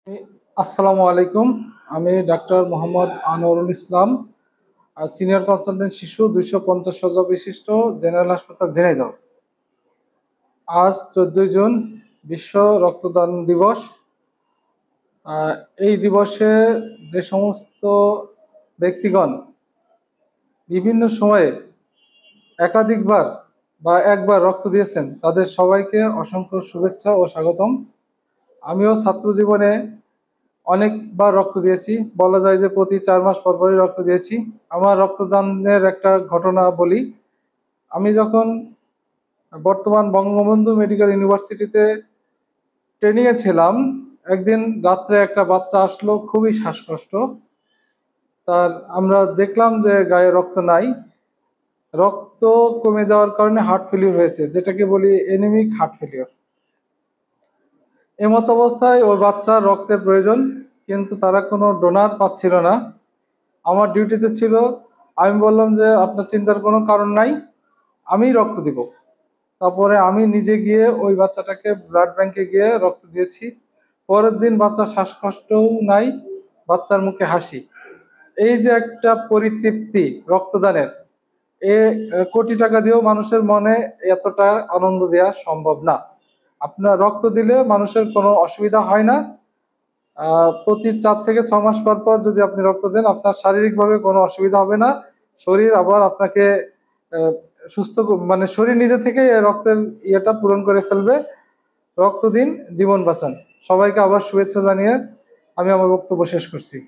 আসসালামু আলাইকুম। আমি doctor Mohammad Anwarul Islam, senior consultant শিশু 250 শয্যা বিশিষ্ট জেনারেল হাসপাতাল ঝিনাইদহ। আজ 14 জুন বিশ্ব রক্তদান দিবস। এই দিবসে যে সমস্ত ব্যক্তিগণ বিভিন্ন সময়ে একাধিকবার বা একবার রক্ত দিয়েছেন তাদের সবাইকে অসংখ্য শুভেচ্ছা ও স্বাগতম। আমিও ছাত্র জীবনে অনেকবার রক্ত দিয়েছি, বলা যায় যে প্রতি 4 মাস পর পরই রক্ত দিয়েছি। আমার রক্তদানের একটা ঘটনা বলি। আমি যখন বর্তমান বঙ্গবন্ধু মেডিকেল ইউনিভার্সিটিতে ট্রেনিংয়ে ছিলাম, একদিন রাত্রে একটা বাচ্চা আসলো, খুবই শ্বাসকষ্ট। তার আমরা দেখলাম যে গায়ে রক্ত নাই, রক্ত কমে যাওয়ার কারণে হার্ট ফেলিওর হয়েছে, যেটাকে বলি এনিমিক হার্ট ফেলিওর। এমত অবস্থায় ওই বাচ্চার রক্তের প্রয়োজন, কিন্তু তারা কোনো ডোনার পাচ্ছিল না। আমার ডিউটিতে ছিল, আমি বললাম যে আপনার চিন্তার কোনো কারণ নাই, আমি রক্ত দিব। তারপরে আমি নিজে গিয়ে ওই বাচ্চাটাকে ব্লাড ব্যাংকে গিয়ে রক্ত দিয়েছি। পরের দিন বাচ্চার শ্বাসকষ্টও নাই, বাচ্চার মুখে হাসি। এই যে একটা পরিতৃপ্তি রক্তদানের, এ কোটি টাকা দিয়েও মানুষের মনে এতটা আনন্দ দেওয়া সম্ভব না। আপনার রক্ত দিলে মানুষের কোনো অসুবিধা হয় না। প্রতি 4 থেকে 6 মাস পর পর যদি আপনি রক্ত দেন, আপনার শারীরিকভাবে কোনো অসুবিধা হবে না। শরীর আবার আপনাকে সুস্থ, মানে শরীর নিজে থেকে রক্তের ইয়েটা পূরণ করে ফেলবে। রক্ত দিন, জীবন বাঁচান। সবাইকে আবার শুভেচ্ছা জানিয়ে আমি আমার বক্তব্য শেষ করছি।